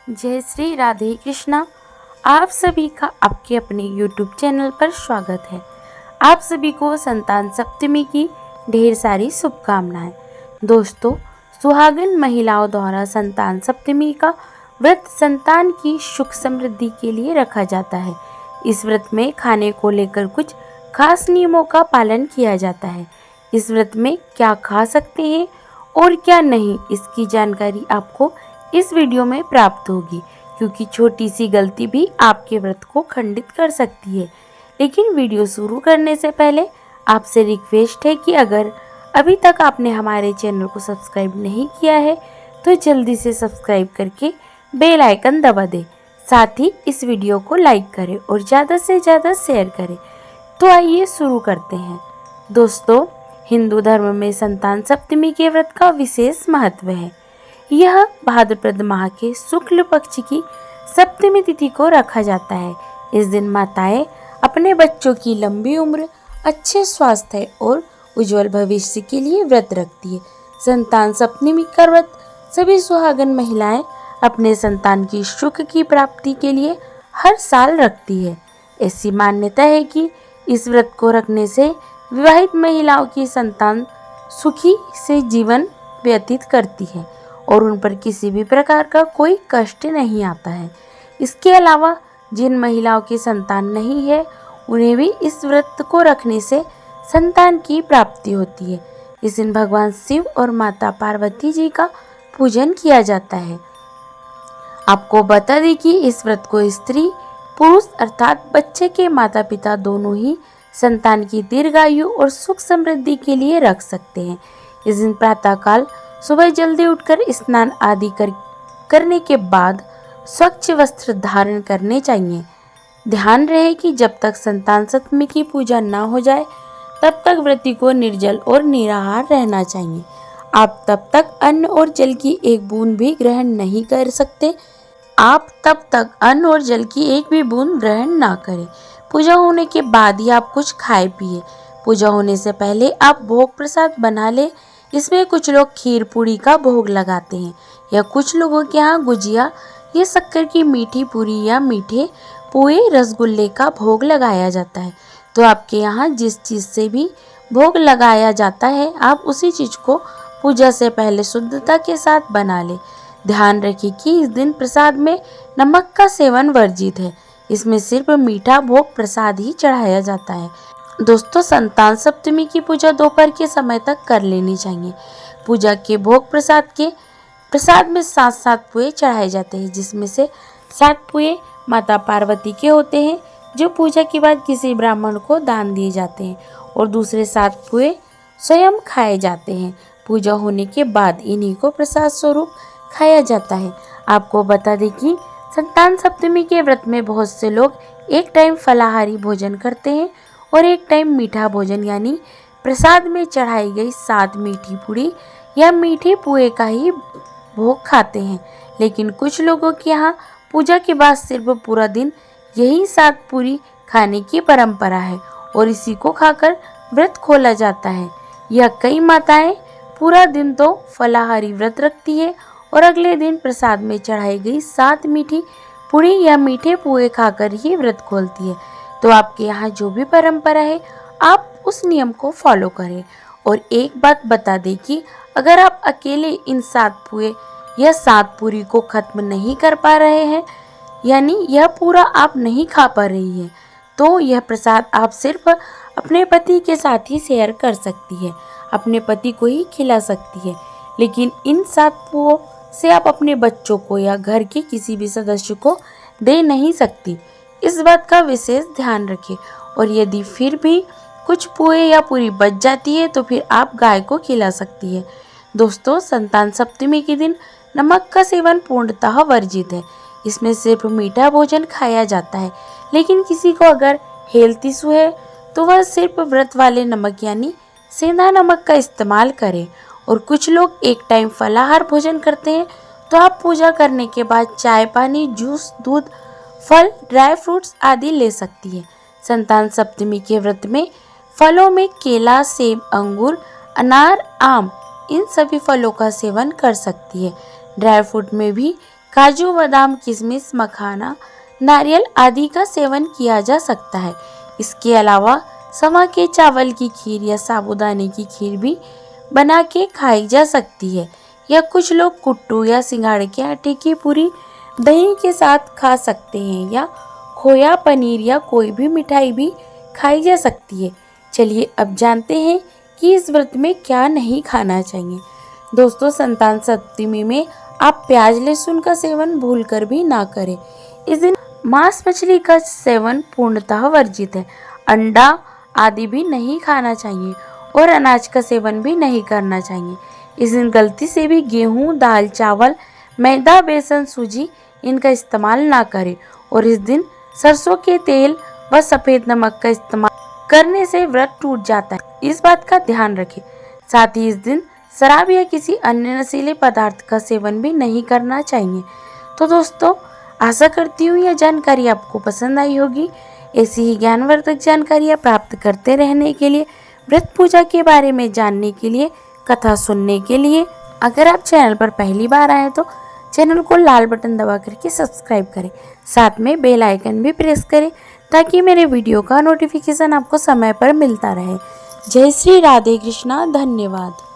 जय श्री राधे कृष्णा। आप सभी का आपके अपने YouTube चैनल पर स्वागत है। आप सभी को संतान सप्तमी की ढेर सारी शुभकामनाएं। दोस्तों, सुहागन महिलाओं द्वारा संतान सप्तमी का व्रत संतान की सुख समृद्धि के लिए रखा जाता है। इस व्रत में खाने को लेकर कुछ खास नियमों का पालन किया जाता है। इस व्रत में क्या खा सकते हैं और क्या नहीं, इसकी जानकारी आपको इस वीडियो में प्राप्त होगी, क्योंकि छोटी सी गलती भी आपके व्रत को खंडित कर सकती है। लेकिन वीडियो शुरू करने से पहले आपसे रिक्वेस्ट है कि अगर अभी तक आपने हमारे चैनल को सब्सक्राइब नहीं किया है तो जल्दी से सब्सक्राइब करके बेल आइकन दबा दें। साथ ही इस वीडियो को लाइक करें और ज़्यादा से ज़्यादा शेयर करें। तो आइए शुरू करते हैं। दोस्तों, हिंदू धर्म में संतान सप्तमी के व्रत का विशेष महत्व है। यह भाद्रपद माह के शुक्ल पक्ष की सप्तमी तिथि को रखा जाता है। इस दिन माताएं अपने बच्चों की लंबी उम्र, अच्छे स्वास्थ्य और उज्जवल भविष्य के लिए व्रत रखती है। संतान सप्तमी का व्रत सभी सुहागन महिलाएं अपने संतान की सुख की प्राप्ति के लिए हर साल रखती है। ऐसी मान्यता है कि इस व्रत को रखने से विवाहित महिलाओं की संतान सुखी से जीवन व्यतीत करती है और उन पर किसी भी प्रकार का कोई कष्ट नहीं आता है। इसके अलावा जिन महिलाओं की संतान नहीं है, उन्हें भी इस व्रत को रखने से संतान की प्राप्ति होती है। इस दिन भगवान शिव और माता पार्वती जी का पूजन किया जाता है। आपको बता दें कि इस व्रत को स्त्री पुरुष अर्थात बच्चे के माता पिता दोनों ही संतान की दीर्घायु और सुख समृद्धि के लिए रख सकते हैं। इस दिन प्रातःकाल सुबह जल्दी उठकर स्नान आदि करने के बाद स्वच्छ वस्त्र धारण करने चाहिए। ध्यान रहे कि जब तक संतान सप्तमी की पूजा न हो जाए तब तक व्रती को निर्जल और निराहार रहना चाहिए। आप तब तक अन्न और जल की एक बूंद भी ग्रहण नहीं कर सकते। आप तब तक अन्न और जल की एक भी बूंद ग्रहण ना करें। पूजा होने के बाद ही आप कुछ खाए पिए। पूजा होने से पहले आप भोग प्रसाद बना ले। इसमें कुछ लोग खीर पूड़ी का भोग लगाते हैं या कुछ लोगों के यहाँ गुजिया या शक्कर की मीठी पूरी या मीठे पोए रसगुल्ले का भोग लगाया जाता है। तो आपके यहाँ जिस चीज़ से भी भोग लगाया जाता है, आप उसी चीज़ को पूजा से पहले शुद्धता के साथ बना ले। ध्यान रखें कि इस दिन प्रसाद में नमक का सेवन वर्जित है। इसमें सिर्फ मीठा भोग प्रसाद ही चढ़ाया जाता है। दोस्तों, संतान सप्तमी की पूजा दोपहर के समय तक कर लेनी चाहिए। पूजा के भोग प्रसाद में 7 पुए चढ़ाए जाते हैं, जिसमें से 7 पुए माता पार्वती के होते हैं, जो पूजा के बाद किसी ब्राह्मण को दान दिए जाते हैं, और दूसरे 7 पुए स्वयं खाए जाते हैं। पूजा होने के बाद इन्हीं को प्रसाद स्वरूप खाया जाता है। आपको बता दें कि संतान सप्तमी के व्रत में बहुत से लोग एक टाइम फलाहारी भोजन करते हैं और एक टाइम मीठा भोजन यानी प्रसाद में चढ़ाई गई 7 मीठी पूरी या मीठे पुए का ही भोग खाते हैं। लेकिन कुछ लोगों के यहाँ पूजा के बाद सिर्फ पूरा दिन यही 7 पूरी खाने की परंपरा है और इसी को खाकर व्रत खोला जाता है। यह कई माताएं पूरा दिन तो फलाहारी व्रत रखती है और अगले दिन प्रसाद में चढ़ाई गई 7 मीठी पूरी या मीठे पुए खाकर ही व्रत खोलती है। तो आपके यहाँ जो भी परंपरा है, आप उस नियम को फॉलो करें। और एक बात बता दें कि अगर आप अकेले इन 7 पुए या 7 पूरी को खत्म नहीं कर पा रहे हैं, यानी यह पूरा आप नहीं खा पा रही हैं, तो यह प्रसाद आप सिर्फ अपने पति के साथ ही शेयर कर सकती है, अपने पति को ही खिला सकती है। लेकिन इन 7 पुओं से आप अपने बच्चों को या घर के किसी भी सदस्य को दे नहीं सकती। इस बात का विशेष ध्यान रखें। और यदि फिर भी कुछ पुए या पूरी बच जाती है तो फिर आप गाय को खिला सकती है। दोस्तों, संतान सप्तमी के दिन नमक का सेवन पूर्णतः वर्जित है। इसमें सिर्फ मीठा भोजन खाया जाता है। लेकिन किसी को अगर हेल्थ इशू है तो वह सिर्फ व्रत वाले नमक यानी सेंधा नमक का इस्तेमाल करें। और कुछ लोग एक टाइम फलाहार भोजन करते हैं, तो आप पूजा करने के बाद चाय, पानी, जूस, दूध, फल, ड्राई फ्रूट्स आदि ले सकती है। संतान सप्तमी के व्रत में फलों में केला, सेब, अंगूर, अनार, आम इन सभी फलों का सेवन कर सकती है। ड्राई फ्रूट में भी काजू, बादाम, किशमिश, मखाना, नारियल आदि का सेवन किया जा सकता है। इसके अलावा समा के चावल की खीर या साबूदाने की खीर भी बना के खाई जा सकती है, या कुछ लोग कुट्टू या सिंघाड़े के आटे की पूरी दही के साथ खा सकते हैं, या खोया, पनीर या कोई भी मिठाई भी खाई जा सकती है। चलिए अब जानते हैं कि इस व्रत में क्या नहीं खाना चाहिए। दोस्तों, संतान सप्तमी में आप प्याज लहसुन का सेवन भूलकर भी ना करें। इस दिन मांस मछली का सेवन पूर्णतः वर्जित है। अंडा आदि भी नहीं खाना चाहिए और अनाज का सेवन भी नहीं करना चाहिए। इस दिन गलती से भी गेहूं, दाल, चावल, मैदा, बेसन, सूजी इनका इस्तेमाल ना करें और इस दिन सरसों के तेल व सफ़ेद नमक का इस्तेमाल करने से व्रत टूट जाता है। इस बात का ध्यान रखें। साथ ही इस दिन शराब या किसी अन्य नशीले पदार्थ का सेवन भी नहीं करना चाहिए। तो दोस्तों, आशा करती हूँ यह जानकारी आपको पसंद आई होगी। ऐसी ही ज्ञानवर्धक जानकारियाँ प्राप्त करते रहने के लिए, व्रत पूजा के बारे में जानने के लिए, कथा सुनने के लिए अगर आप चैनल पर पहली बार आए तो चैनल को लाल बटन दबा करके सब्सक्राइब करें। साथ में बेल आइकन भी प्रेस करें ताकि मेरे वीडियो का नोटिफिकेशन आपको समय पर मिलता रहे। जय श्री राधे कृष्णा। धन्यवाद।